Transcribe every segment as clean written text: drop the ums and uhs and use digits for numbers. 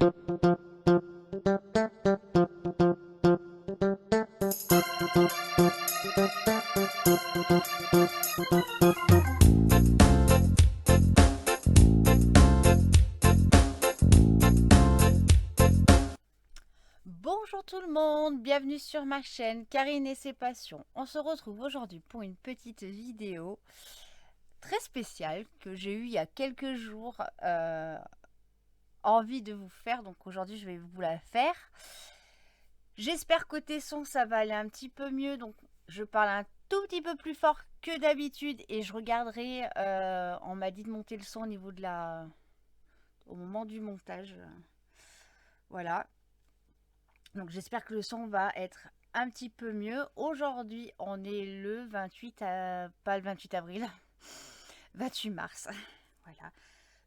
Bonjour tout le monde, bienvenue sur ma chaîne Karine et ses passions. On se retrouve aujourd'hui pour une petite vidéo très spéciale que j'ai eue il y a quelques jours envie de vous faire. Donc aujourd'hui je vais vous la faire. J'espère côté son ça va aller un petit peu mieux. Donc je parle un tout petit peu plus fort que d'habitude et je regarderai, on m'a dit de monter le son au niveau de au moment du montage. Voilà. Donc j'espère que le son va être un petit peu mieux. Aujourd'hui, on est le 28, pas le 28 avril, 28 mars. Voilà.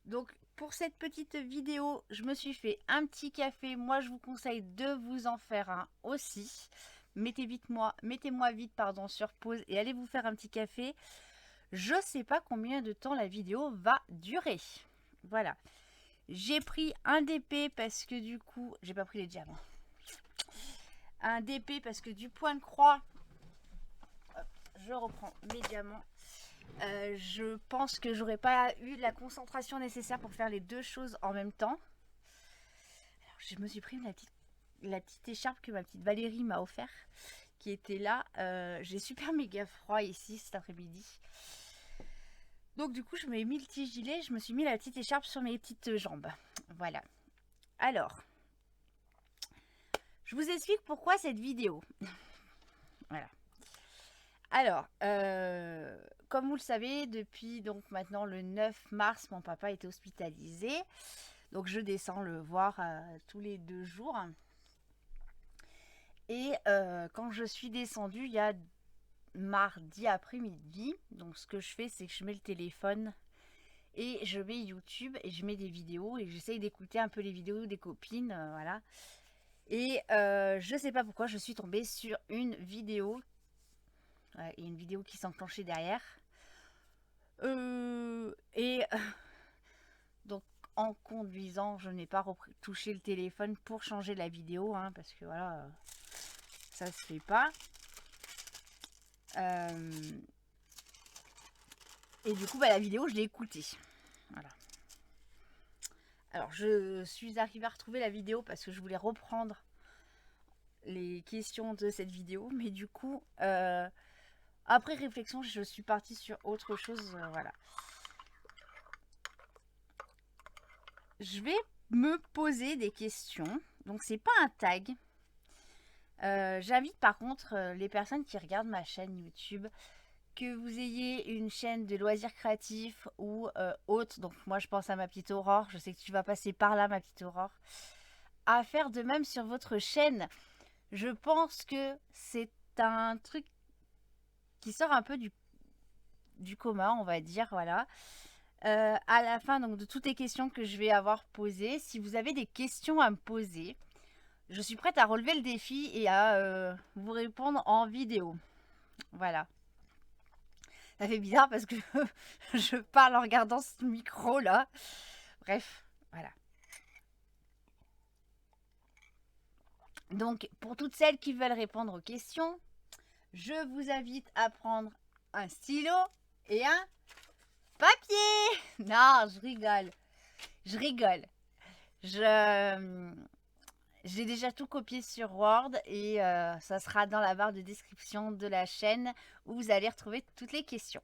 Donc pour cette petite vidéo, je me suis fait un petit café. Moi, je vous conseille de vous en faire un aussi. Mettez-moi vite sur pause et allez vous faire un petit café. Je sais pas combien de temps la vidéo va durer. Voilà. J'ai pris un DP parce que du coup, j'ai pas pris les diamants. Un DP parce que du point de croix, hop, je reprends mes diamants. Je pense que j'aurais pas eu la concentration nécessaire pour faire les deux choses en même temps. Alors, je me suis pris la petite écharpe que ma petite Valérie m'a offert, qui était là. J'ai super méga froid ici cet après-midi. Donc du coup, je m'ai mis le petit gilet, je me suis mis la petite écharpe sur mes petites jambes. Voilà. Alors, je vous explique pourquoi cette vidéo. Voilà. Alors, comme vous le savez, depuis donc maintenant le 9 mars, mon papa était hospitalisé. Donc je descends le voir tous les 2 jours. Et quand je suis descendue, il y a mardi après-midi. Donc ce que je fais, c'est que je mets le téléphone et je mets YouTube et je mets des vidéos et j'essaye d'écouter un peu les vidéos des copines. Voilà. Et je sais pas pourquoi, je suis tombée sur une vidéo. Il y a une vidéo qui s'enclenchait derrière. Donc en conduisant, je n'ai pas touché le téléphone pour changer la vidéo, hein, parce que voilà, ça se fait pas. Et du coup, la vidéo, je l'ai écoutée. Voilà. Alors, je suis arrivée à retrouver la vidéo parce que je voulais reprendre les questions de cette vidéo, mais du coup, après réflexion, je suis partie sur autre chose. Voilà. Je vais me poser des questions. Donc, c'est pas un tag. J'invite par contre les personnes qui regardent ma chaîne YouTube, que vous ayez une chaîne de loisirs créatifs ou autre, donc moi je pense à ma petite Aurore, je sais que tu vas passer par là ma petite Aurore, à faire de même sur votre chaîne. Je pense que c'est un truc qui sort un peu du commun, on va dire, voilà. À la fin donc de toutes les questions que je vais avoir posées, si vous avez des questions à me poser, je suis prête à relever le défi et à vous répondre en vidéo. Voilà. Ça fait bizarre parce que je parle en regardant ce micro là. Bref, voilà. Donc, pour toutes celles qui veulent répondre aux questions, je vous invite à prendre un stylo et un papier. Non, je rigole. Je rigole. J'ai déjà tout copié sur Word et ça sera dans la barre de description de la chaîne où vous allez retrouver toutes les questions.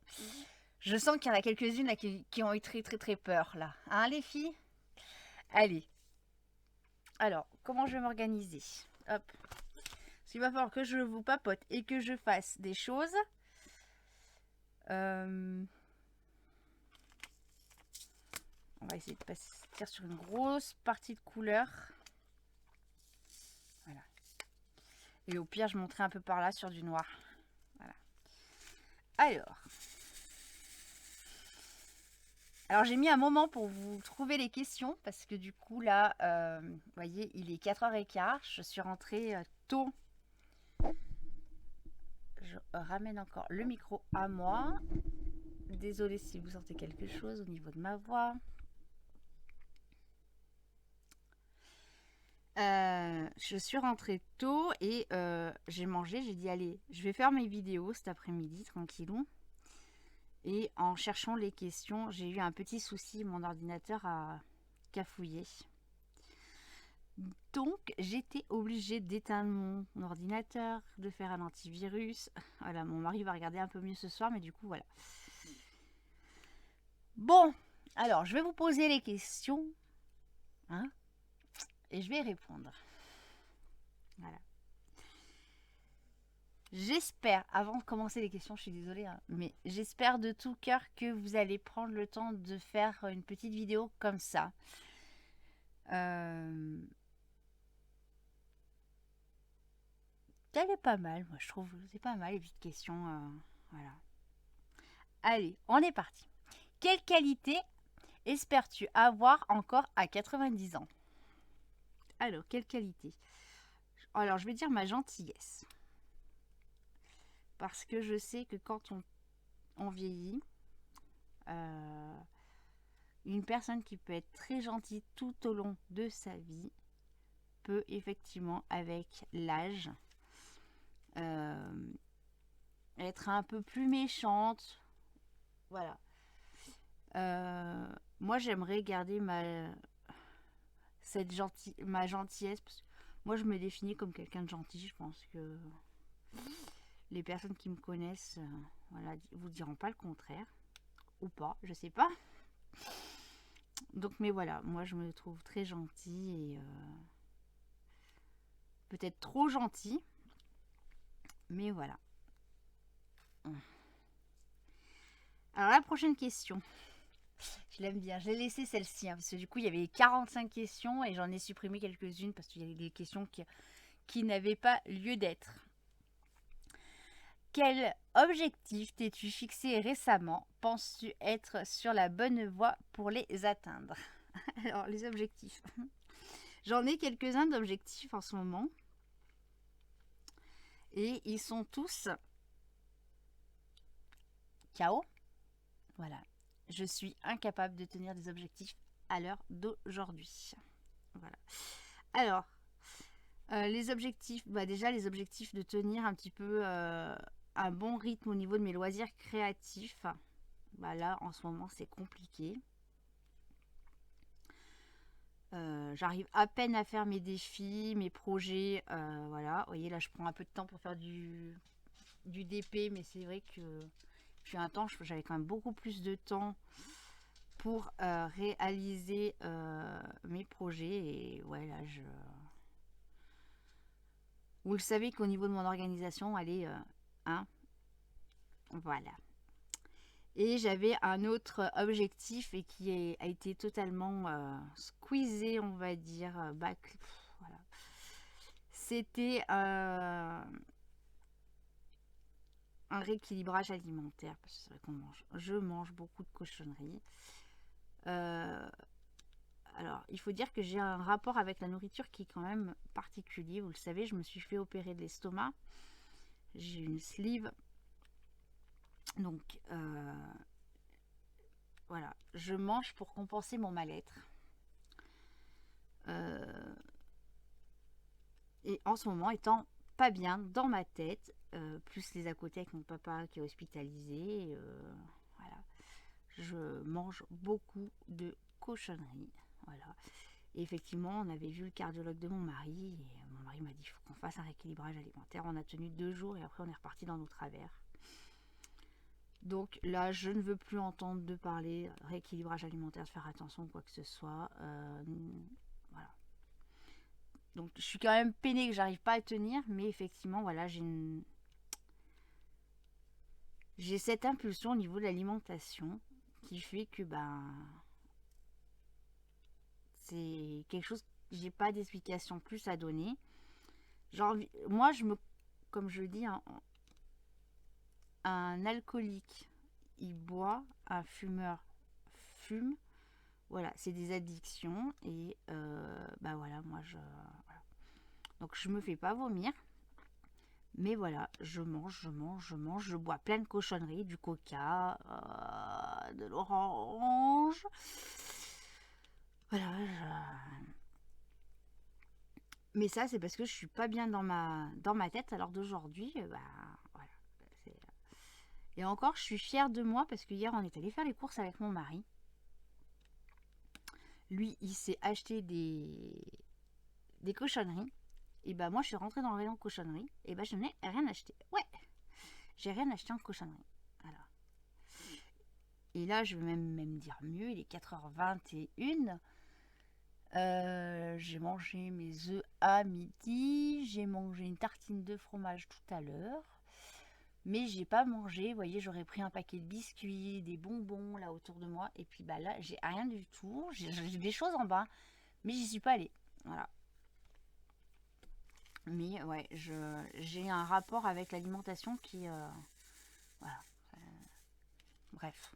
Je sens qu'il y en a quelques-unes là qui ont eu très très très peur là. Hein les filles? Allez. Alors, comment je vais m'organiser? Hop. Parce qu'il va falloir que je vous papote et que je fasse des choses. On va essayer de partir sur une grosse partie de couleur. Voilà. Et au pire, je monterai un peu par là sur du noir. Voilà. Alors j'ai mis un moment pour vous trouver les questions parce que du coup là, vous voyez, il est 4h15. Je suis rentrée tôt. Je ramène encore le micro à moi. Désolée si vous sentez quelque chose au niveau de ma voix. je suis rentrée tôt et j'ai mangé. J'ai dit, allez, je vais faire mes vidéos cet après-midi, tranquillou. Et en cherchant les questions, j'ai eu un petit souci. Mon ordinateur a cafouillé. Donc, j'étais obligée d'éteindre mon ordinateur, de faire un antivirus. Voilà, mon mari va regarder un peu mieux ce soir, mais du coup, voilà. Bon, alors, je vais vous poser les questions. Hein, et je vais répondre. Voilà. J'espère, avant de commencer les questions, je suis désolée, hein, mais j'espère de tout cœur que vous allez prendre le temps de faire une petite vidéo comme ça. Elle est pas mal, moi je trouve, c'est pas mal les petites questions. Voilà. Allez, on est parti. Quelle qualité espères-tu avoir encore à 90 ans? Alors, quelle qualité? Alors, je vais dire ma gentillesse. Parce que je sais que quand on vieillit, une personne qui peut être très gentille tout au long de sa vie peut effectivement, avec l'âge, être un peu plus méchante. Voilà. Moi, j'aimerais garder ma gentillesse. Parce que moi, je me définis comme quelqu'un de gentil. Je pense que les personnes qui me connaissent, voilà, vous diront pas le contraire. Ou pas, je sais pas. Donc, mais voilà, moi, je me trouve très gentille et peut-être trop gentille. Mais voilà. Alors, la prochaine question. Je l'aime bien. J'ai laissé celle-ci, hein, parce que du coup, il y avait 45 questions et j'en ai supprimé quelques-unes parce qu'il y avait des questions qui n'avaient pas lieu d'être. Quel objectif t'es-tu fixé récemment? Penses-tu être sur la bonne voie pour les atteindre? Alors, les objectifs. J'en ai quelques-uns d'objectifs en ce moment. Et ils sont tous KO. Voilà. Je suis incapable de tenir des objectifs à l'heure d'aujourd'hui. Voilà. Alors, les objectifs, déjà les objectifs de tenir un petit peu un bon rythme au niveau de mes loisirs créatifs. Là, en ce moment, c'est compliqué. J'arrive à peine à faire mes défis, mes projets. Voilà, vous voyez, là, je prends un peu de temps pour faire du DP, mais c'est vrai que depuis un temps, j'avais quand même beaucoup plus de temps pour réaliser mes projets. Et ouais, là, vous le savez qu'au niveau de mon organisation, elle est... voilà. Et j'avais un autre objectif et qui a été totalement squeezé, on va dire. Voilà. C'était un rééquilibrage alimentaire. Parce que c'est vrai je mange beaucoup de cochonneries. Alors, il faut dire que j'ai un rapport avec la nourriture qui est quand même particulier. Vous le savez, je me suis fait opérer de l'estomac. J'ai une sleeve. Donc, voilà. Je mange pour compenser mon mal-être. Et en ce moment, étant pas bien dans ma tête, plus les à côté avec mon papa qui est hospitalisé, voilà. Je mange beaucoup de cochonneries. Voilà. Et effectivement, on avait vu le cardiologue de mon mari et mon mari m'a dit qu'il faut qu'on fasse un rééquilibrage alimentaire. On a tenu 2 jours et après on est reparti dans nos travers. Donc là, je ne veux plus entendre de parler rééquilibrage alimentaire, de faire attention quoi que ce soit. Voilà. Donc je suis quand même peinée que j'arrive pas à tenir, mais effectivement, voilà, j'ai cette impulsion au niveau de l'alimentation qui fait que c'est quelque chose que j'ai pas d'explication plus à donner. Moi, comme je le dis, un alcoolique, il boit, un fumeur fume. Voilà, c'est des addictions et voilà, voilà. Donc je me fais pas vomir. Mais voilà, je mange, je bois plein de cochonneries, du coca, de l'orange. Voilà, Mais ça, c'est parce que je suis pas bien dans ma tête à l'heure d'aujourd'hui. Bah, voilà. C'est- Et encore, je suis fière de moi parce que hier, on est allé faire les courses avec mon mari. Lui, il s'est acheté des cochonneries. Et bah, moi, je suis rentrée dans le rayon cochonneries. Et bah, je n'ai rien acheté. Ouais, j'ai rien acheté en cochonnerie. Voilà. Et là, je vais même dire mieux, il est 4h21. J'ai mangé mes œufs à midi. J'ai mangé une tartine de fromage tout à l'heure. Mais j'ai pas mangé. Vous voyez, j'aurais pris un paquet de biscuits, des bonbons là autour de moi. Et puis bah là, j'ai rien du tout. J'ai des choses en bas, mais j'y suis pas allée. Voilà. Mais ouais, j'ai un rapport avec l'alimentation qui. Voilà. Bref.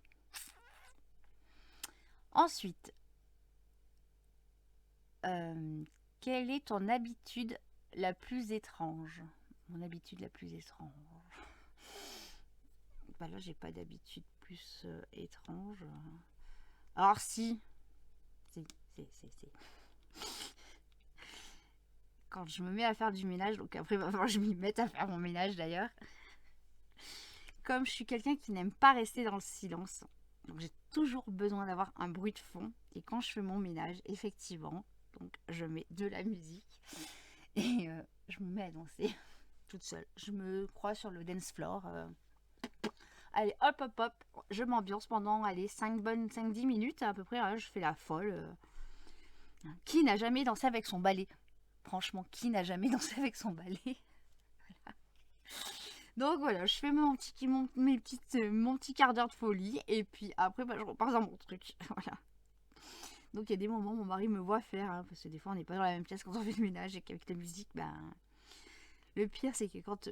Ensuite, euh, quelle est ton habitude la plus étrange? Mon habitude la plus étrange. Bah là, j'ai pas d'habitude plus étrange. Alors si, si. Quand je me mets à faire du ménage, donc après, il va falloir que je m'y mette à faire mon ménage d'ailleurs. Comme je suis quelqu'un qui n'aime pas rester dans le silence, donc j'ai toujours besoin d'avoir un bruit de fond. Et quand je fais mon ménage, effectivement, donc je mets de la musique et je me mets à danser toute seule. Je me crois sur le dance floor. Allez, hop, hop, hop, je m'ambiance pendant, allez, 5-10 minutes à peu près. Là, je fais la folle. Qui n'a jamais dansé avec son balai? Franchement, qui n'a jamais dansé avec son balai? Donc voilà, je fais mon petit quart d'heure de folie et puis après bah, je repars dans mon truc. Voilà. Donc il y a des moments où mon mari me voit faire, hein, parce que des fois on n'est pas dans la même pièce quand on fait le ménage et qu'avec la musique, ben, le pire c'est que quand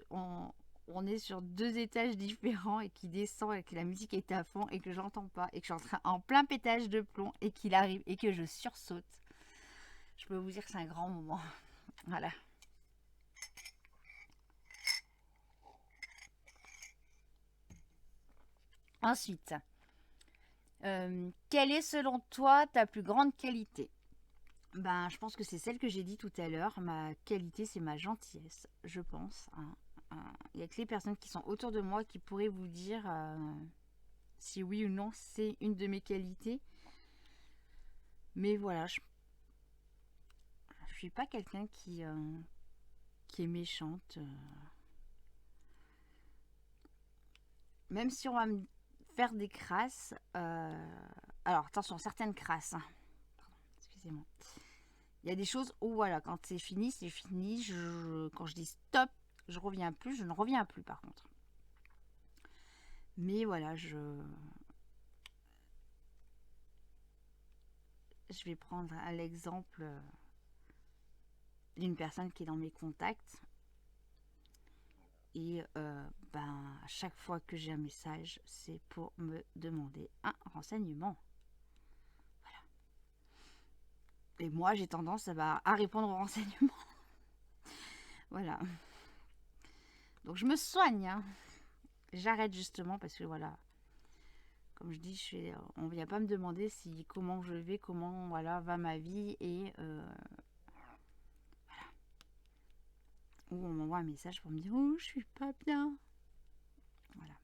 on est sur 2 étages différents et qu'il descend et que la musique est à fond et que j'entends pas et que je suis en plein pétage de plomb et qu'il arrive et que je sursaute, je peux vous dire que c'est un grand moment. Voilà. Ensuite, quelle est selon toi ta plus grande qualité? Ben, je pense que c'est celle que j'ai dit tout à l'heure. Ma qualité, c'est ma gentillesse, je pense, hein. Il n'y a que les personnes qui sont autour de moi qui pourraient vous dire si oui ou non c'est une de mes qualités. Mais voilà, je suis pas quelqu'un qui est méchante. Même si on va me faire des crasses. Alors attention, certaines crasses, hein. Pardon, excusez-moi. Il y a des choses où voilà, quand c'est fini, c'est fini. Quand je dis stop, je reviens plus. Je ne reviens plus par contre. Mais voilà, je vais prendre l'exemple d'une personne qui est dans mes contacts. Et ben, à chaque fois que j'ai un message, c'est pour me demander un renseignement. Voilà. Et moi, j'ai tendance à répondre aux renseignements. Voilà. Donc, je me soigne, hein. J'arrête justement parce que voilà, comme je dis, on vient pas me demander comment je vais, comment voilà va ma vie et ou on m'envoie un message pour me dire oh je suis pas bien. Voilà.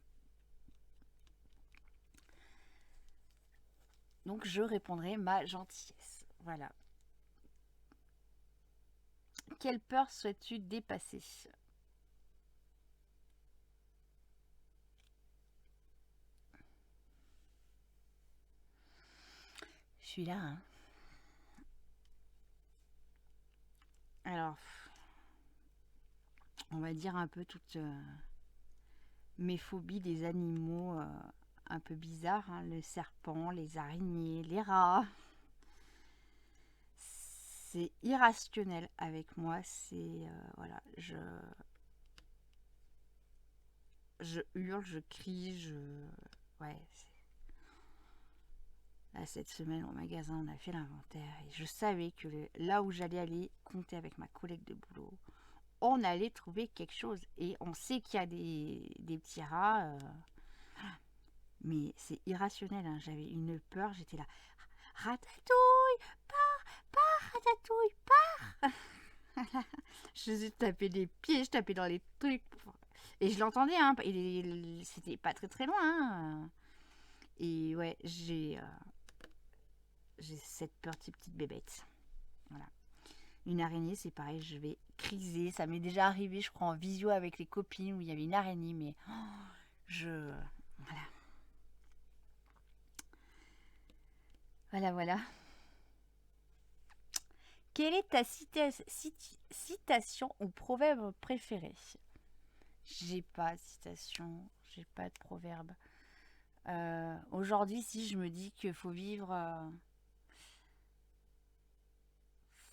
Donc je répondrai ma gentillesse. Voilà. Quelle peur souhaites-tu dépasser? Je suis là, hein. Alors, on va dire un peu toutes mes phobies des animaux un peu bizarres, hein. Le serpent, les araignées, les rats. C'est irrationnel avec moi. C'est voilà, je hurle, je crie, ouais. Là, cette semaine au magasin, on a fait l'inventaire et je savais que là où j'allais aller compter avec ma collègue de boulot, on allait trouver quelque chose. Et on sait qu'il y a des petits rats, mais c'est irrationnel, hein. J'avais une peur, j'étais là. Ratatouille, pars, ratatouille, pars. Je tapais des pieds, je tapais dans les trucs. Et je l'entendais, hein. C'était pas très très loin. Hein. Et ouais, j'ai cette petite bébête. Voilà. Une araignée, c'est pareil, je vais criser. Ça m'est déjà arrivé, je crois, en visio avec les copines où il y avait une araignée, mais je. Voilà. Voilà. Quelle est ta citation ou proverbe préférée? J'ai pas de citation, j'ai pas de proverbe. Aujourd'hui, si je me dis qu'il faut vivre,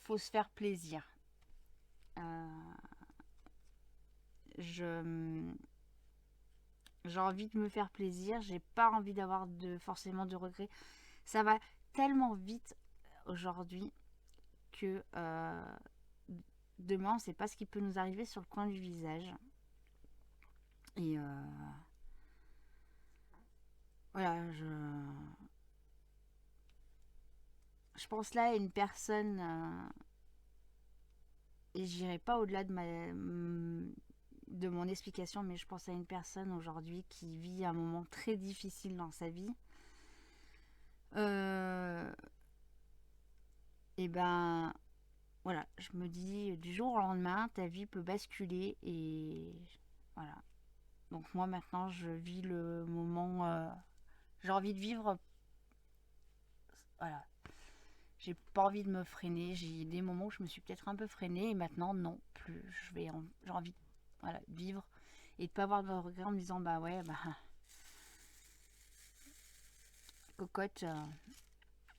faut se faire plaisir. J'ai envie de me faire plaisir, j'ai pas envie d'avoir forcément de regrets. Ça va tellement vite aujourd'hui que demain, on ne sait pas ce qui peut nous arriver sur le coin du visage. Et voilà, je pense là à une personne, et j'irai pas au-delà de mon explication, mais je pense à une personne aujourd'hui qui vit un moment très difficile dans sa vie. Et ben voilà, je me dis du jour au lendemain, ta vie peut basculer et voilà. Donc moi maintenant, je vis le moment, j'ai envie de vivre, voilà. J'ai pas envie de me freiner. J'ai des moments où je me suis peut-être un peu freinée et maintenant non plus. J'ai envie de voilà, vivre et de pas avoir de regrets en me disant bah ouais bah cocotte,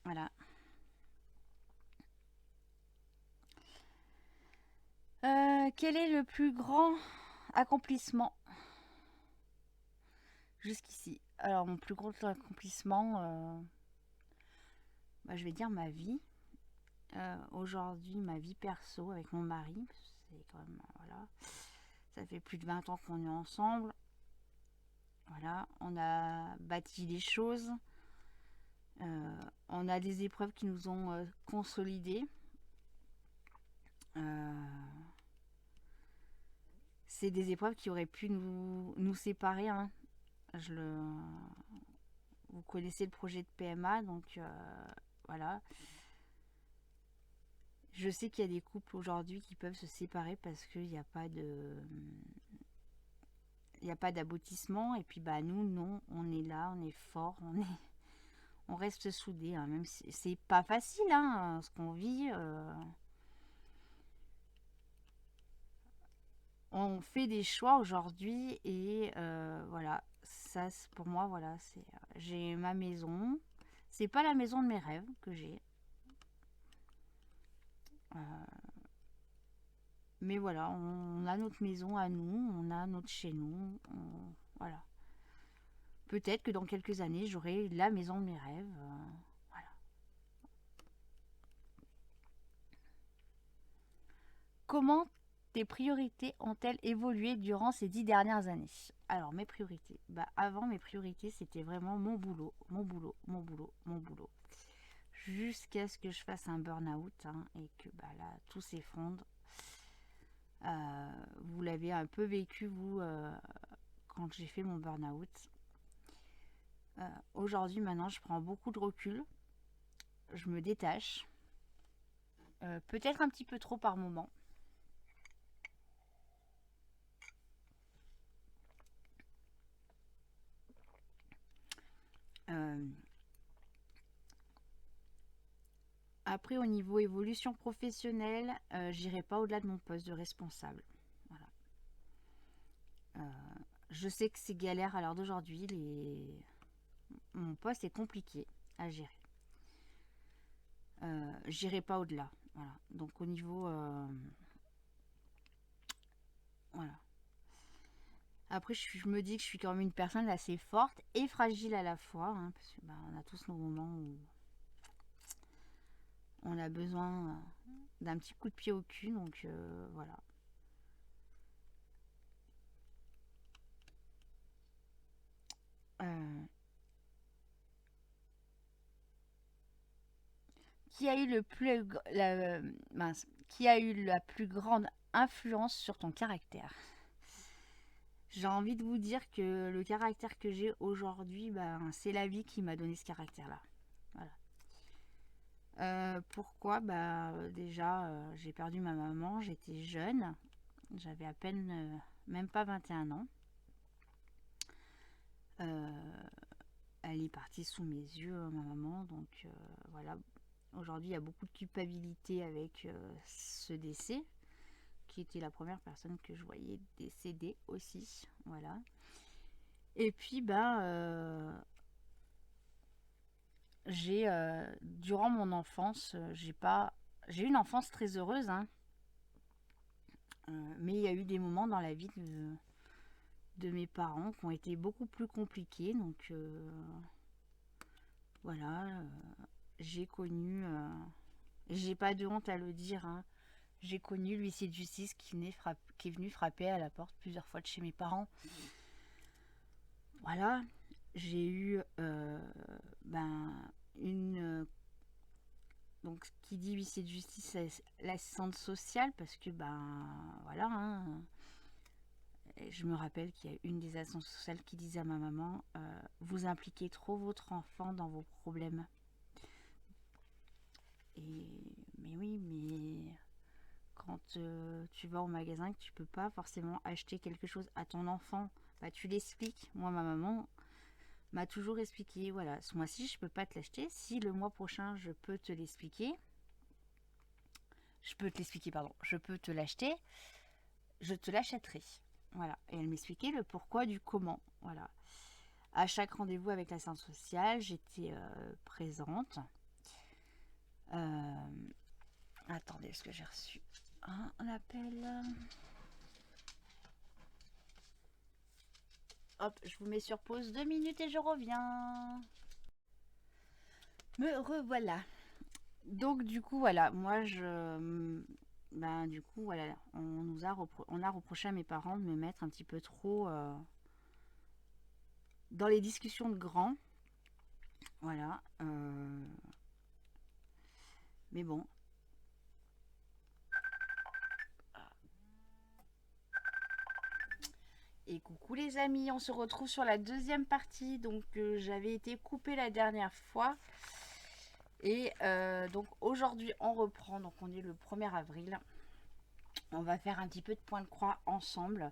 voilà. Quel est le plus grand accomplissement jusqu'ici? Alors mon plus gros accomplissement, bah, je vais dire ma vie. Aujourd'hui, ma vie perso avec mon mari, c'est quand même voilà, ça fait plus de 20 ans qu'on est ensemble. Voilà, on a bâti des choses. On a des épreuves qui nous ont consolidés. C'est des épreuves qui auraient pu nous séparer. Hein. Vous connaissez le projet de PMA, donc voilà. Je sais qu'il y a des couples aujourd'hui qui peuvent se séparer parce qu'il n'y a pas d'aboutissement. Et puis bah nous, non, on est là, on est fort, on reste soudés. Hein, même si c'est pas facile, hein, ce qu'on vit. On fait des choix aujourd'hui et voilà, ça pour moi, voilà, j'ai ma maison. C'est pas la maison de mes rêves que j'ai. Mais voilà, on a notre maison à nous, on a notre chez nous. Voilà. Peut-être que dans quelques années, j'aurai la maison de mes rêves. Voilà. Comment tes priorités ont-elles évolué durant ces 10 dernières années? Alors, mes priorités. Bah, avant, mes priorités, c'était vraiment mon boulot, mon boulot, mon boulot, mon boulot. Jusqu'à ce que je fasse un burn-out hein, et que bah, là, tout s'effondre. Vous l'avez un peu vécu, vous, quand j'ai fait mon burn-out. Aujourd'hui, maintenant, je prends beaucoup de recul. Je me détache. Peut-être un petit peu trop par moment. Après, au niveau évolution professionnelle, j'irai pas au-delà de mon poste de responsable. Voilà. Je sais que c'est galère à l'heure d'aujourd'hui. Mon poste est compliqué à gérer. J'irai pas au-delà. Voilà. Donc au niveau, voilà. Après, je me dis que je suis quand même une personne assez forte et fragile à la fois, hein, parce que bah, on a tous nos moments où on a besoin d'un petit coup de pied au cul, donc voilà. Qui a eu le plus mince, qui a eu la plus grande influence sur ton caractère? J'ai envie de vous dire que le caractère que j'ai aujourd'hui, ben, c'est la vie qui m'a donné ce caractère-là. Voilà. Pourquoi? Bah, déjà, j'ai perdu ma maman, j'étais jeune, j'avais à peine, même pas 21 ans. Elle est partie sous mes yeux, ma maman, donc voilà. Aujourd'hui, il y a beaucoup de culpabilité avec ce décès, qui était la première personne que je voyais décédée aussi, voilà. Et puis, j'ai durant mon enfance, j'ai eu une enfance très heureuse, hein, mais il y a eu des moments dans la vie de mes parents qui ont été beaucoup plus compliqués, donc voilà, j'ai connu, j'ai pas de honte à le dire, hein, j'ai connu l'huissier de justice qui est venu frapper à la porte plusieurs fois de chez mes parents. Voilà, j'ai eu une donc qui dit huissier de justice, c'est l'assistante sociale, parce que voilà, hein, je me rappelle qu'il y a une des assistantes sociales qui disait à ma maman, vous impliquez trop votre enfant dans vos problèmes. Mais oui, mais quand tu vas au magasin, que tu peux pas forcément acheter quelque chose à ton enfant, bah tu l'expliques. Moi, ma maman m'a toujours expliqué, voilà, ce mois-ci je peux pas te l'acheter, si le mois prochain je peux te l'expliquer, je peux te l'acheter, je te l'achèterai. Voilà, et elle m'expliquait le pourquoi du comment. Voilà, à chaque rendez-vous avec la séance sociale, j'étais présente. Attendez, parce que j'ai reçu un appel. Hop, je vous mets sur pause 2 minutes et je reviens. Me revoilà. Donc du coup, voilà, moi du coup, voilà, on a reproché à mes parents de me mettre un petit peu trop dans les discussions de grands. Voilà. Mais bon. Et coucou les amis, on se retrouve sur la deuxième partie. Donc j'avais été coupée la dernière fois. Et donc aujourd'hui on reprend. Donc on est le 1er avril. On va faire un petit peu de point de croix ensemble.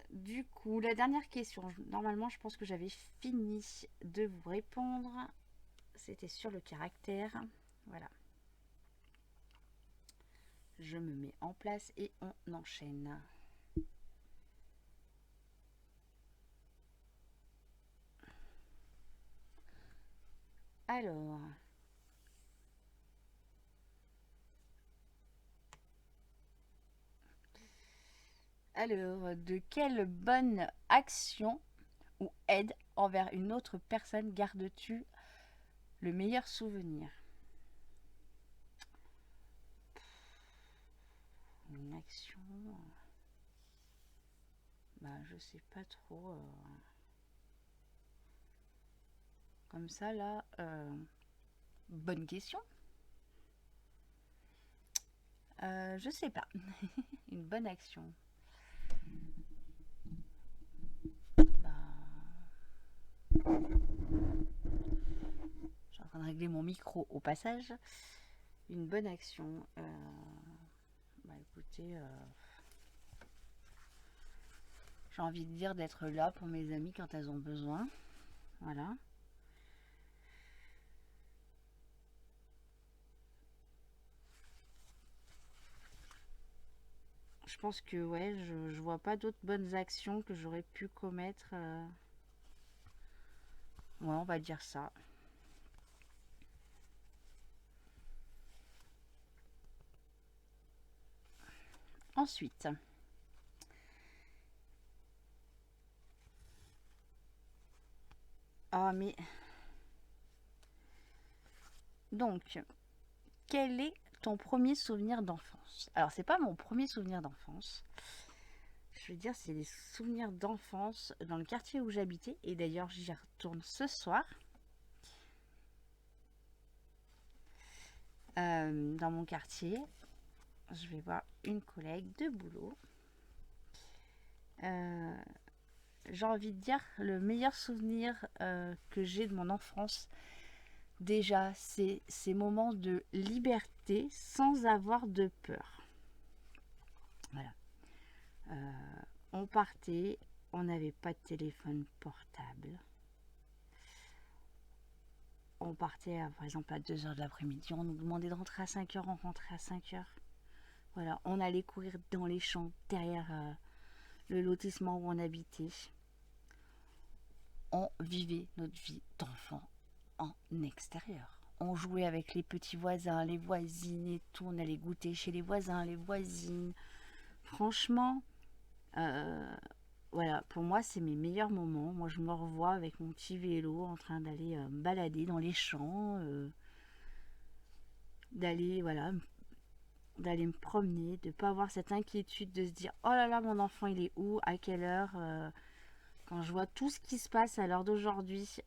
Du coup, la dernière question. Normalement, je pense que j'avais fini de vous répondre. C'était sur le caractère. Voilà. Je me mets en place et on enchaîne. Alors, de quelle bonne action ou aide envers une autre personne gardes-tu le meilleur souvenir? Une action, je sais pas trop. Comme ça là, bonne question. Je sais pas. Une bonne action. Je suis en train de régler mon micro au passage. Une bonne action. Écoutez, j'ai envie de dire d'être là pour mes amies quand elles ont besoin. Voilà. Je pense que ouais, je vois pas d'autres bonnes actions que j'aurais pu commettre. Ouais, on va dire ça. Ensuite, mais donc, quel est ton premier souvenir d'enfance? Alors, c'est pas mon premier souvenir d'enfance. Je veux dire, c'est des souvenirs d'enfance dans le quartier où j'habitais. Et d'ailleurs, j'y retourne ce soir. dans mon quartier. Je vais voir une collègue de boulot. J'ai envie de dire, le meilleur souvenir que j'ai de mon enfance, déjà, c'est ces moments de liberté sans avoir de peur. Voilà. On partait, on n'avait pas de téléphone portable. On partait, par exemple, à 2h de l'après-midi. On nous demandait de rentrer à 5h, on rentrait à 5h. Voilà, on allait courir dans les champs derrière le lotissement où on habitait. On vivait notre vie d'enfant en extérieur. On jouait avec les petits voisins, les voisines et tout. On allait goûter chez les voisins, les voisines. Franchement, voilà, pour moi, c'est mes meilleurs moments. Moi, je me revois avec mon petit vélo en train d'aller me balader dans les champs, d'aller, voilà, d'aller me promener, de ne pas avoir cette inquiétude de se dire oh là là, mon enfant, il est où, à quelle heure. Quand je vois tout ce qui se passe à l'heure d'aujourd'hui,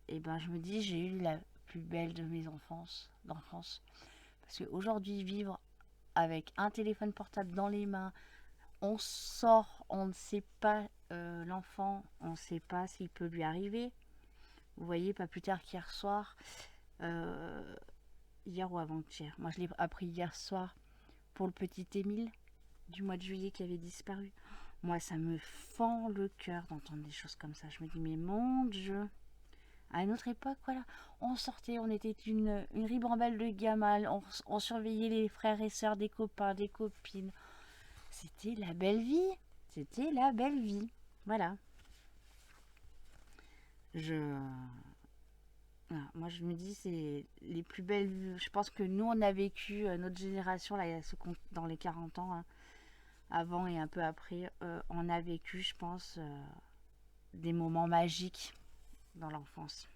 et ben, je me dis, j'ai eu la plus belle de mes d'enfance. Parce qu'aujourd'hui, vivre avec un téléphone portable dans les mains, on sort, on ne sait pas l'enfant, on ne sait pas s'il peut lui arriver. Vous voyez, pas plus tard qu'hier soir, hier ou avant-hier, moi je l'ai appris hier soir pour le petit Émile du mois de juillet qui avait disparu. Moi, ça me fend le cœur d'entendre des choses comme ça. Je me dis, mais mon Dieu, à une autre époque, voilà, on sortait, on était une ribambelle de gamins, on surveillait les frères et sœurs des copains, des copines. C'était la belle vie. C'était la belle vie. Voilà. Voilà, moi, je me dis, c'est les plus belles. Je pense que nous, on a vécu, notre génération, là, dans les 40 ans, hein, avant et un peu après, on a vécu, je pense, des moments magiques dans l'enfance.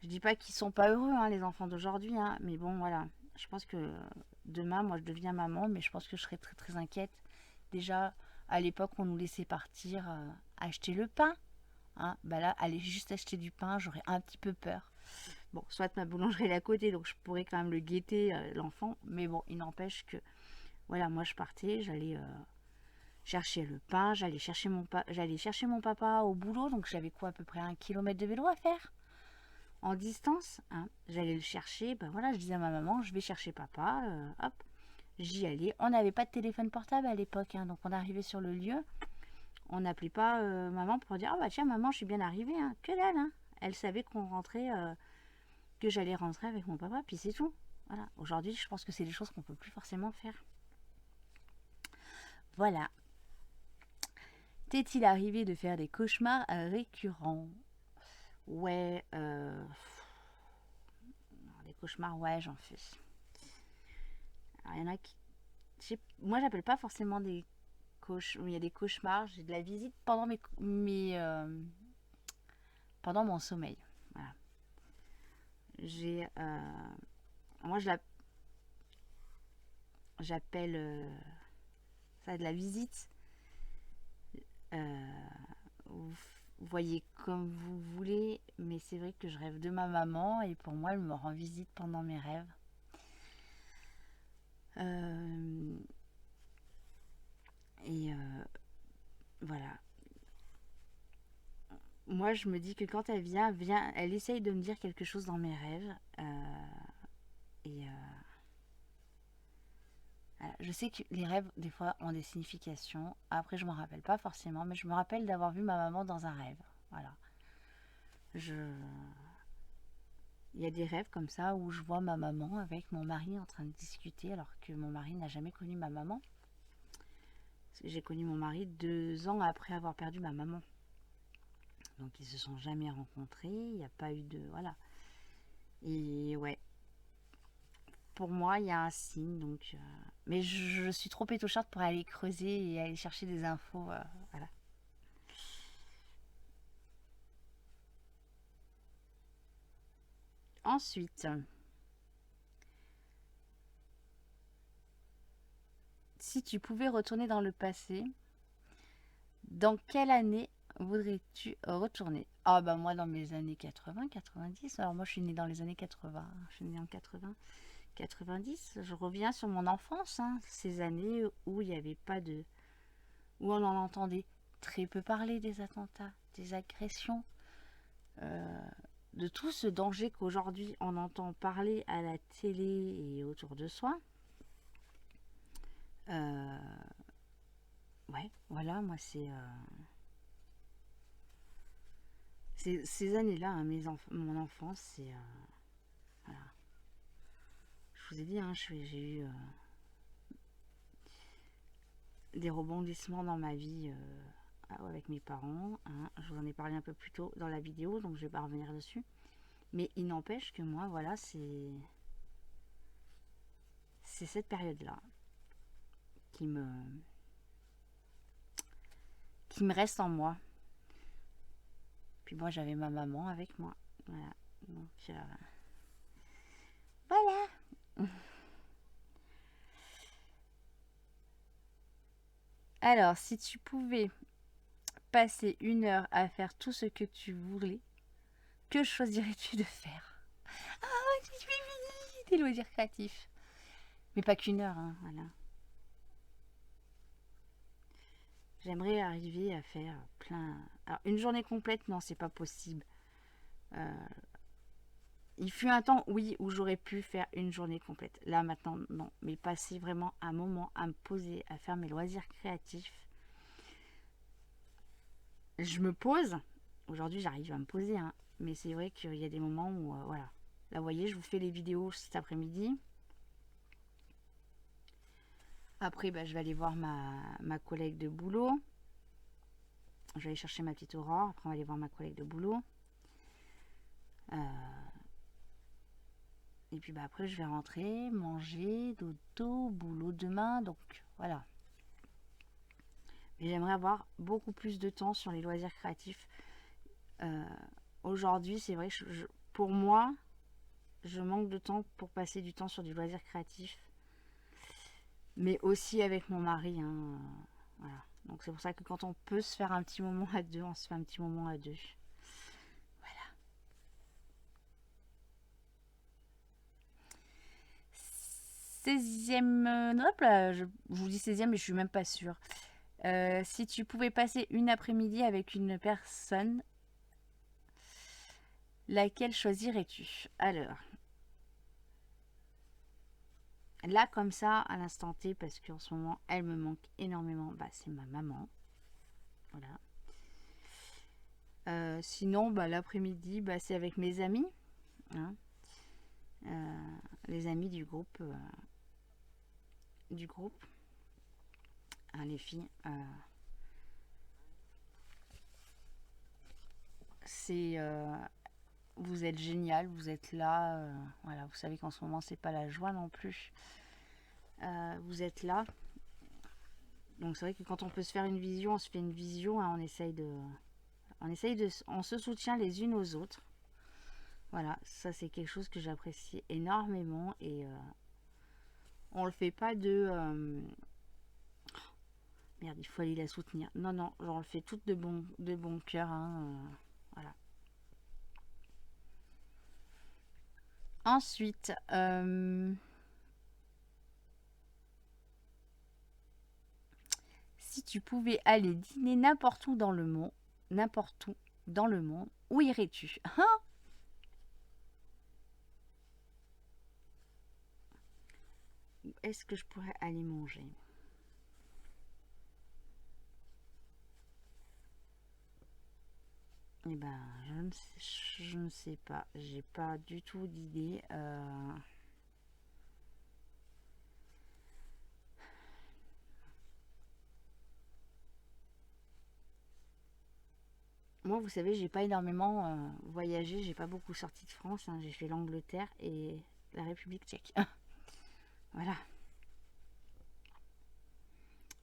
Je dis pas qu'ils sont pas heureux, hein, les enfants d'aujourd'hui, hein, mais bon, voilà. Je pense que demain, moi, je deviens maman, mais je pense que je serai très très inquiète. Déjà, à l'époque, on nous laissait partir acheter le pain. Hein. Bah là, aller juste acheter du pain, j'aurais un petit peu peur. Bon, soit ma boulangerie est à côté, donc je pourrais quand même le guetter, l'enfant. Mais bon, il n'empêche que, voilà, moi je partais, j'allais chercher le pain, j'allais chercher mon papa au boulot, donc j'avais quoi, à peu près 1 kilomètre de vélo à faire en distance. Hein. J'allais le chercher, ben voilà, je disais à ma maman, je vais chercher papa, hop, j'y allais. On n'avait pas de téléphone portable à l'époque, hein, donc on arrivait sur le lieu. On n'appelait pas maman pour dire ah bah tiens maman je suis bien arrivée, hein. Que dalle, hein. Elle savait qu'on rentrait, que j'allais rentrer avec mon papa, puis c'est tout. Voilà. Aujourd'hui, je pense que c'est des choses qu'on peut plus forcément faire. Voilà. T'est-il arrivé de faire des cauchemars récurrents? Ouais, des cauchemars, ouais, j'en fais. Alors, il y en a qui. Moi, j'appelle pas forcément des cauchemars. Il y a des cauchemars. J'ai de la visite pendant pendant mon sommeil. Voilà. J'ai. Moi, j'appelle ça de la visite. Vous voyez comme vous voulez, mais c'est vrai que je rêve de ma maman et pour moi, elle me rend visite pendant mes rêves. Et voilà. Moi, je me dis que quand elle vient, elle essaye de me dire quelque chose dans mes rêves. Et voilà. Je sais que les rêves, des fois, ont des significations. Après, je ne m'en rappelle pas forcément, mais je me rappelle d'avoir vu ma maman dans un rêve. Voilà. Il y a des rêves comme ça où je vois ma maman avec mon mari en train de discuter alors que mon mari n'a jamais connu ma maman. J'ai connu mon mari 2 ans après avoir perdu ma maman. Donc ils se sont jamais rencontrés, il n'y a pas eu de... Voilà. Et ouais, pour moi, il y a un signe. Donc, mais je suis trop étoucharde pour aller creuser et aller chercher des infos. Voilà. Ensuite, si tu pouvais retourner dans le passé, dans quelle année voudrais-tu retourner? Ah bah moi dans mes années 80, 90. Alors moi je suis née dans les années 80. Je suis née en 80, 90. Je reviens sur mon enfance, hein, ces années où il n'y avait pas de... où on en entendait très peu parler des attentats, des agressions, de tout ce danger qu'aujourd'hui on entend parler à la télé et autour de soi. Ouais, voilà, moi c'est... ces années-là, hein, mon enfance, c'est... voilà. Je vous ai dit, hein, j'ai eu des rebondissements dans ma vie avec mes parents. Hein. Je vous en ai parlé un peu plus tôt dans la vidéo, donc je vais pas revenir dessus. Mais il n'empêche que moi, voilà, c'est cette période-là qui me reste en moi. Puis moi, j'avais ma maman avec moi. Voilà. Donc, voilà. Alors, si tu pouvais passer 1 heure à faire tout ce que tu voulais, que choisirais-tu de faire? Ah, j'ai fini des loisirs créatifs. Mais pas qu'1 heure, hein, voilà. J'aimerais arriver à faire plein... Alors, une journée complète, non, c'est pas possible. Il fut un temps, oui, où j'aurais pu faire une journée complète. Là, maintenant, non. Mais passer vraiment un moment à me poser, à faire mes loisirs créatifs. Je me pose. Aujourd'hui, j'arrive à me poser, hein. Mais c'est vrai qu'il y a des moments où, voilà. Là, vous voyez, je vous fais les vidéos cet après-midi. Après, bah, je vais aller voir ma collègue de boulot. Je vais aller chercher ma petite Aurore. Après, on va aller voir ma collègue de boulot. Et puis bah, après, je vais rentrer, manger, dodo, boulot demain. Donc voilà. Mais j'aimerais avoir beaucoup plus de temps sur les loisirs créatifs. Aujourd'hui, c'est vrai que pour moi, je manque de temps pour passer du temps sur du loisir créatif. Mais aussi avec mon mari. Hein, voilà. Donc c'est pour ça que quand on peut se faire un petit moment à deux, on se fait un petit moment à deux. Voilà. 16e... hop là, je vous dis 16e, mais je suis même pas sûre. Si tu pouvais passer une après-midi avec une personne, laquelle choisirais-tu? Alors, là comme ça, à l'instant T, parce qu'en ce moment, elle me manque énormément, bah, c'est ma maman. Voilà. Sinon, bah, l'après-midi, bah, c'est avec mes amis. Hein. Les amis du groupe. Hein, les filles. C'est... vous êtes génial, vous êtes là. Voilà, vous savez qu'en ce moment, c'est pas la joie non plus. Vous êtes là. Donc c'est vrai que quand on peut se faire une vision, on se fait une vision, hein, on se soutient les unes aux autres. Voilà, ça c'est quelque chose que j'apprécie énormément et on le fait pas de merde, il faut aller la soutenir. Non, non, on le fait toutes de bon cœur. Hein, voilà. Ensuite, si tu pouvais aller dîner n'importe où dans le monde, où irais-tu? Hein? Où est-ce que je pourrais aller manger? Eh ben, je ne sais pas. J'ai pas du tout d'idée. Moi, vous savez, j'ai pas énormément voyagé. J'ai pas beaucoup sorti de France. Hein. J'ai fait l'Angleterre et la République tchèque. Voilà.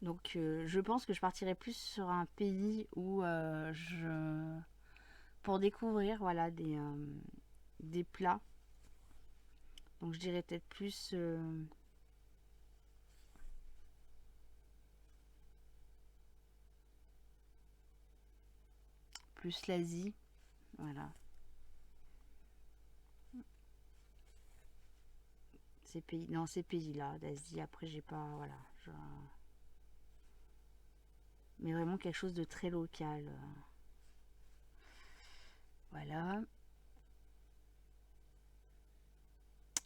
Donc, je pense que je partirais plus sur un pays où pour découvrir, voilà, des plats. Donc, je dirais peut-être plus plus l'Asie. Voilà. Dans ces pays-là d'Asie. Après, j'ai pas... Voilà. Mais vraiment quelque chose de très local. Voilà.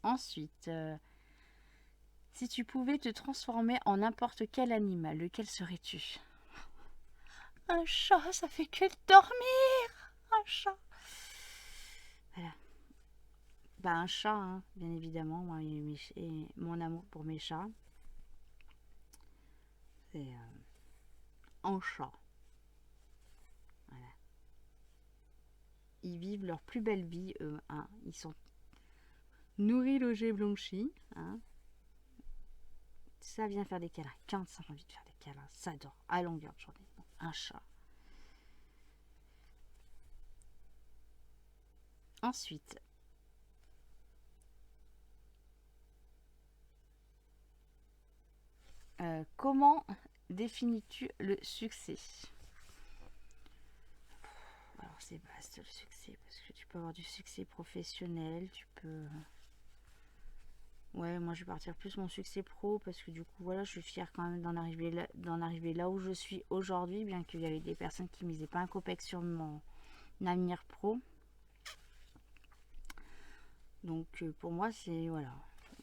Ensuite, si tu pouvais te transformer en n'importe quel animal, lequel serais-tu? Un chat, ça fait que dormir. Un chat. Voilà. Bah un chat, hein, bien évidemment. Moi, et mon amour pour mes chats, c'est un chat. Voilà. Ils vivent leur plus belle vie, eux. Hein. Ils sont nourris, logés, blanchis. Hein. Ça vient faire des câlins. Quand ça a envie de faire des câlins, ça dort à longueur de journée. Bon, un chat. Ensuite, comment définis-tu le succès? Alors c'est vaste le succès, parce que tu peux avoir du succès professionnel, tu peux... Ouais, moi je vais partir plus mon succès pro, parce que du coup voilà, je suis fière quand même d'en arriver là où je suis aujourd'hui, bien qu'il y avait des personnes qui misaient pas un copec sur mon avenir pro. Donc pour moi c'est, voilà,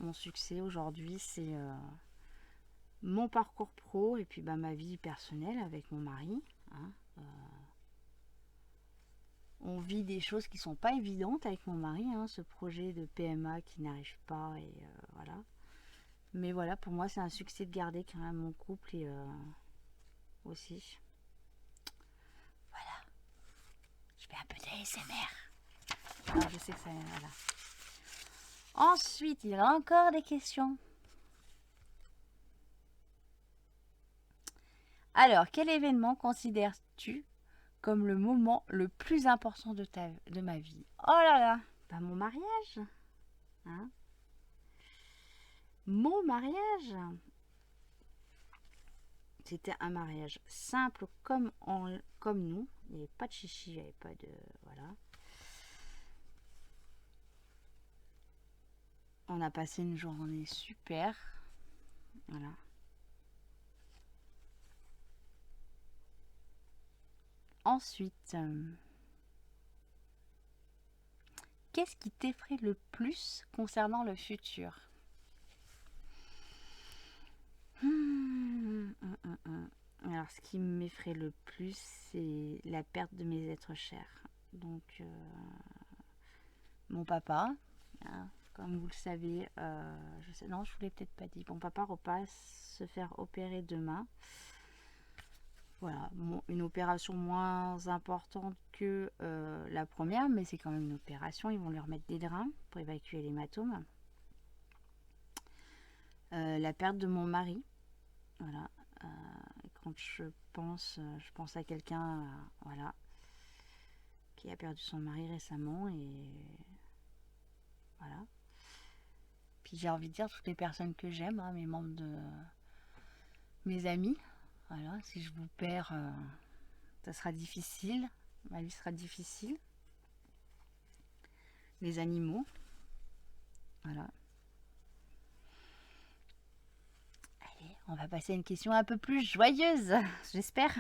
mon succès aujourd'hui c'est mon parcours pro et puis bah, ma vie personnelle avec mon mari. Hein, on vit des choses qui sont pas évidentes avec mon mari, hein, ce projet de PMA qui n'arrive pas et voilà. Mais voilà, pour moi c'est un succès de garder quand même mon couple et aussi. Voilà, je fais un peu d'ASMR. Alors je sais que ça... Voilà. Ensuite, il y a encore des questions. Alors, quel événement considères-tu comme le moment le plus important de ma vie? Oh là là, bah mon mariage. Hein, mon mariage. C'était un mariage simple comme nous. Il n'y avait pas de chichi, il n'y avait pas de... Voilà. On a passé une journée super. Voilà. Ensuite, qu'est-ce qui t'effraie le plus concernant le futur? Alors, ce qui m'effraie le plus, c'est la perte de mes êtres chers. Donc, mon papa, hein, comme vous le savez, je sais, non, je vous l'ai peut-être pas dit. Mon papa repasse se faire opérer demain. Voilà, une opération moins importante que la première, mais c'est quand même une opération. Ils vont lui remettre des drains pour évacuer l'hématome. La perte de mon mari, voilà. Quand je pense à quelqu'un, voilà, qui a perdu son mari récemment et voilà. Puis j'ai envie de dire toutes les personnes que j'aime, hein, mes membres de mes amis. Voilà, si je vous perds, ça sera difficile, ma vie sera difficile. Les animaux, voilà. Allez, on va passer à une question un peu plus joyeuse, j'espère.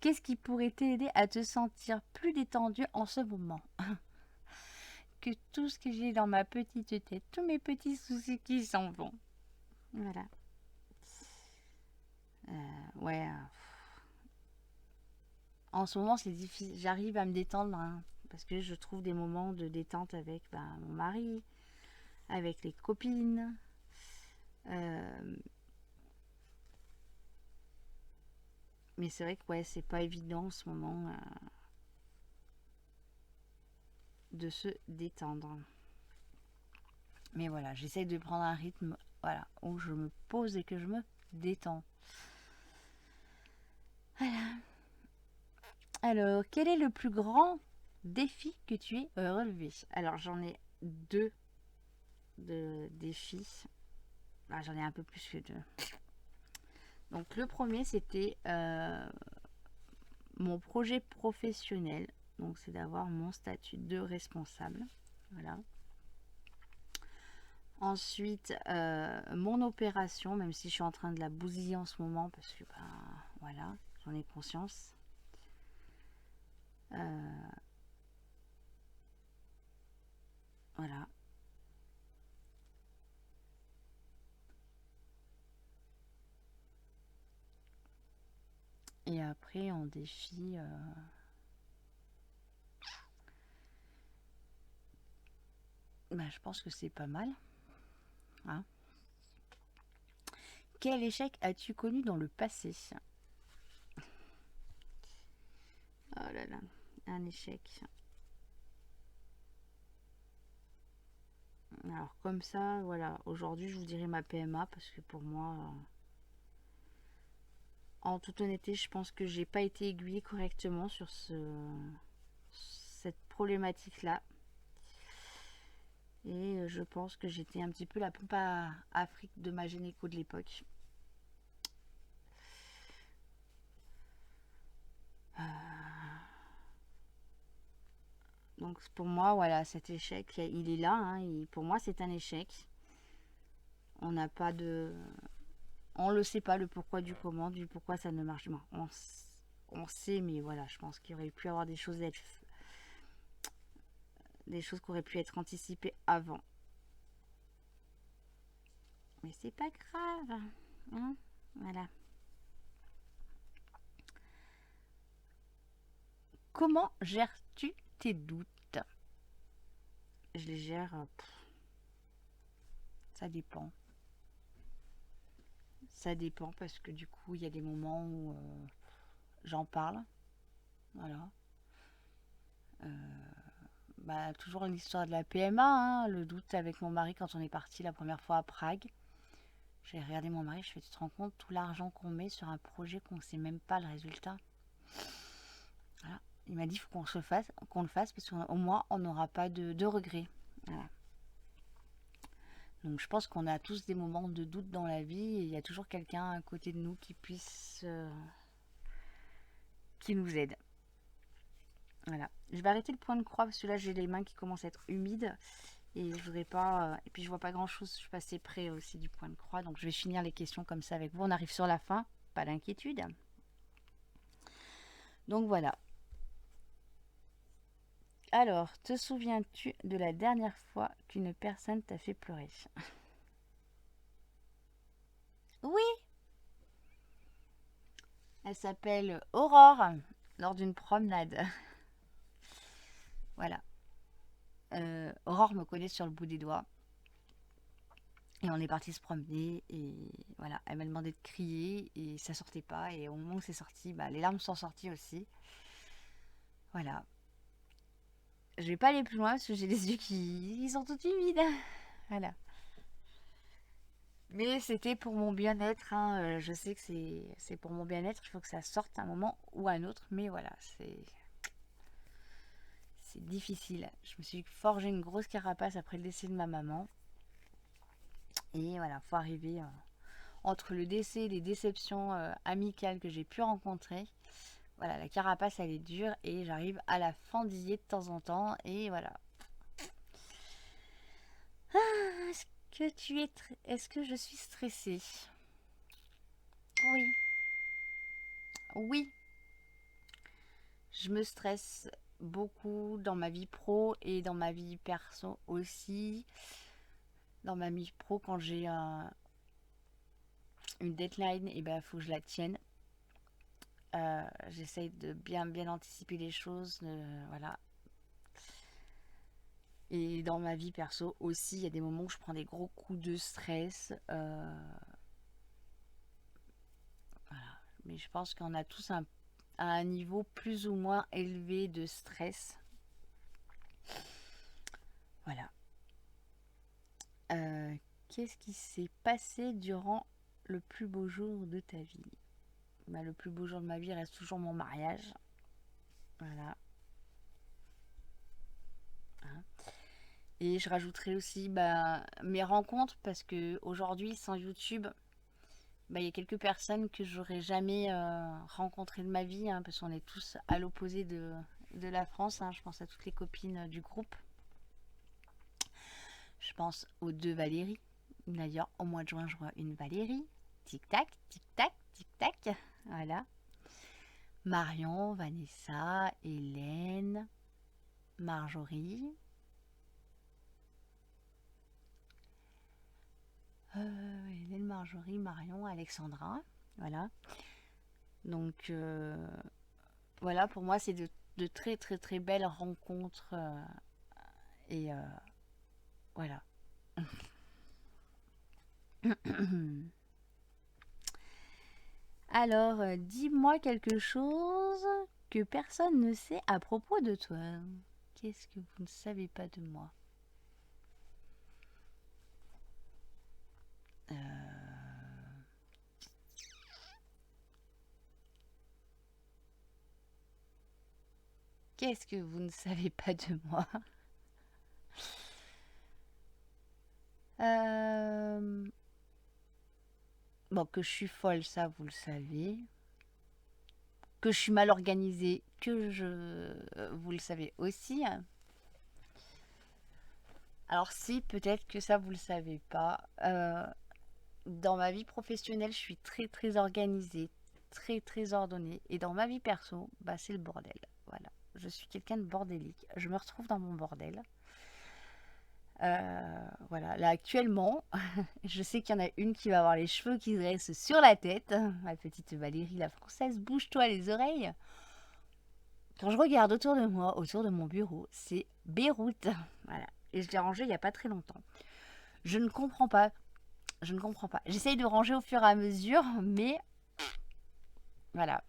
Qu'est-ce qui pourrait t'aider à te sentir plus détendu en ce moment? Que tout ce que j'ai dans ma petite tête, tous mes petits soucis qui s'en vont. Voilà. Ouais. En ce moment, c'est difficile. J'arrive à me détendre, hein, parce que je trouve des moments de détente avec mon mari, avec les copines. Mais c'est vrai que ouais, c'est pas évident en ce moment de se détendre. Mais voilà, j'essaye de prendre un rythme, voilà, où je me pose et que je me détends. Voilà. Alors, quel est le plus grand défi que tu aies relevé? Alors, j'en ai deux de défis. Ah, j'en ai un peu plus que 2. Donc, le premier, c'était mon mon projet professionnel. Donc c'est d'avoir mon statut de responsable. Voilà. Ensuite, mon opération, même si je suis en train de la bousiller en ce moment, parce que voilà, j'en ai conscience. Voilà. Et après, en défi, je pense que c'est pas mal. Hein. Quel échec as-tu connu dans le passé? Oh là là, un échec. Alors comme ça, voilà, aujourd'hui je vous dirais ma PMA parce que pour moi, en toute honnêteté, je pense que j'ai pas été aiguillée correctement sur cette problématique-là. Et je pense que j'étais un petit peu la pompe à fric de ma gynéco de l'époque. Donc pour moi, voilà, cet échec, il est là. Hein, pour moi, c'est un échec. On n'a pas de... On le sait pas, le pourquoi du comment, du pourquoi ça ne marche pas. On sait, mais voilà, je pense qu'il aurait pu avoir des choses qui auraient pu être anticipées avant. Mais c'est pas grave. Hein, voilà. Comment gères-tu tes doutes? Je les gère... ça dépend. Ça dépend parce que du coup, il y a des moments où j'en parle. Voilà. Toujours l'histoire de la PMA, hein, le doute avec mon mari quand on est parti la première fois à Prague. J'ai regardé mon mari, je fais, tu te rends compte tout l'argent qu'on met sur un projet qu'on ne sait même pas le résultat. Voilà. Il m'a dit, il faut qu'on le fasse parce qu'au moins on n'aura pas de regrets. Voilà. Donc je pense qu'on a tous des moments de doute dans la vie et il y a toujours quelqu'un à côté de nous qui nous aide. Voilà. Je vais arrêter le point de croix parce que là j'ai les mains qui commencent à être humides et je voudrais pas. Et puis je vois pas grand chose. Je suis passée près aussi du point de croix, donc je vais finir les questions comme ça avec vous. On arrive sur la fin, pas d'inquiétude. Donc voilà. Alors, te souviens-tu de la dernière fois qu'une personne t'a fait pleurer? Oui, elle s'appelle Aurore lors d'une promenade. Voilà. Aurore me connaît sur le bout des doigts. Et on est parti se promener et voilà, elle m'a demandé de crier et ça sortait pas. Et au moment où c'est sorti, les larmes sont sorties aussi. Voilà. Je vais pas aller plus loin parce que j'ai les yeux qui sont tout humides. Voilà. Mais c'était pour mon bien-être. Hein. Je sais que c'est pour mon bien-être. Il faut que ça sorte à un moment ou à un autre. Mais voilà, c'est difficile. Je me suis forgé une grosse carapace après le décès de ma maman. Et voilà, faut arriver entre le décès et les déceptions amicales que j'ai pu rencontrer. Voilà, la carapace elle est dure et j'arrive à la fendiller de temps en temps. Et voilà. Est-ce que je suis stressée? Oui. Oui. Je me stresse beaucoup dans ma vie pro et dans ma vie perso aussi. Dans ma vie pro, quand j'ai une deadline, et faut que je la tienne. J'essaye de bien anticiper les choses. Voilà. Et dans ma vie perso aussi, il y a des moments où je prends des gros coups de stress. Voilà. Mais je pense qu'on a tous un niveau plus ou moins élevé de stress. Voilà. Qu'est-ce qui s'est passé durant le plus beau jour de ta vie? Le plus beau jour de ma vie reste toujours mon mariage. Voilà. Hein. Et je rajouterai aussi mes rencontres parce que aujourd'hui, sans YouTube, bah, il y a quelques personnes que j'aurais jamais rencontrées de ma vie, hein, parce qu'on est tous à l'opposé de la France, hein. Je pense à toutes les copines du groupe. Je pense aux 2 Valérie. D'ailleurs, au mois de juin, je vois une Valérie. Tic-tac, tic-tac, tic-tac. Voilà. Marion, Vanessa, Hélène, Marjorie. Hélène, Marjorie, Marion, Alexandra. Voilà. Donc, voilà, pour moi, c'est de très, très, très belles rencontres. Et voilà. Alors, dis-moi quelque chose que personne ne sait à propos de toi. Qu'est-ce que vous ne savez pas de moi? Qu'est-ce que vous ne savez pas de moi? Bon, que je suis folle, ça vous le savez. Que je suis mal organisée, vous le savez aussi. Alors si, peut-être que ça vous le savez pas. Dans ma vie professionnelle, je suis très très organisée, très très ordonnée. Et dans ma vie perso, bah, c'est le bordel. Voilà. Je suis quelqu'un de bordélique. Je me retrouve dans mon bordel. Voilà, là actuellement, je sais qu'il y en a une qui va avoir les cheveux qui dressent sur la tête. Ma petite Valérie la française, bouge-toi les oreilles. Quand je regarde autour de moi, autour de mon bureau, c'est Beyrouth. Voilà. Et je l'ai rangé il n'y a pas très longtemps. Je ne comprends pas. Je ne comprends pas. J'essaye de ranger au fur et à mesure, mais voilà.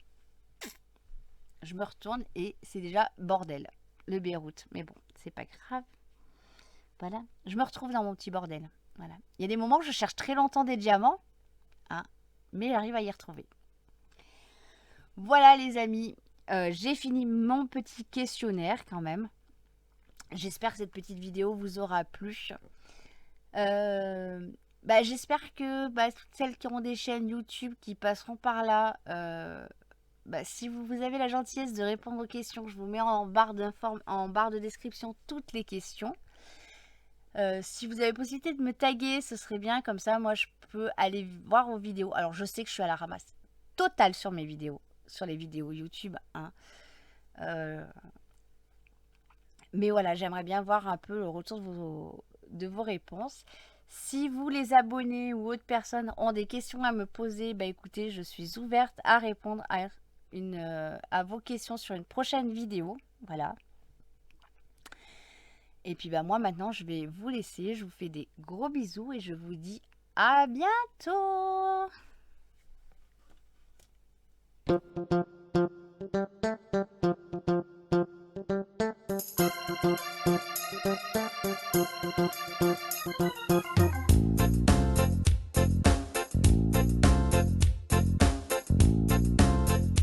Je me retourne et c'est déjà bordel. Le Beyrouth. Mais bon, c'est pas grave. Voilà. Je me retrouve dans mon petit bordel. Voilà. Il y a des moments où je cherche très longtemps des diamants, hein, mais j'arrive à y retrouver. Voilà les amis. J'ai fini mon petit questionnaire quand même. J'espère que cette petite vidéo vous aura plu. J'espère que toutes celles qui auront des chaînes YouTube qui passeront par là, si vous avez la gentillesse de répondre aux questions, je vous mets en barre de description toutes les questions. Si vous avez possibilité de me taguer, ce serait bien, comme ça moi je peux aller voir vos vidéos. Alors je sais que je suis à la ramasse totale sur mes vidéos, sur les vidéos YouTube, hein. Mais voilà, j'aimerais bien voir un peu le retour de vos réponses. Si vous, les abonnés ou autres personnes, ont des questions à me poser, écoutez, je suis ouverte à répondre à vos questions sur une prochaine vidéo. Voilà. Et puis moi maintenant, je vais vous laisser. Je vous fais des gros bisous et je vous dis à bientôt.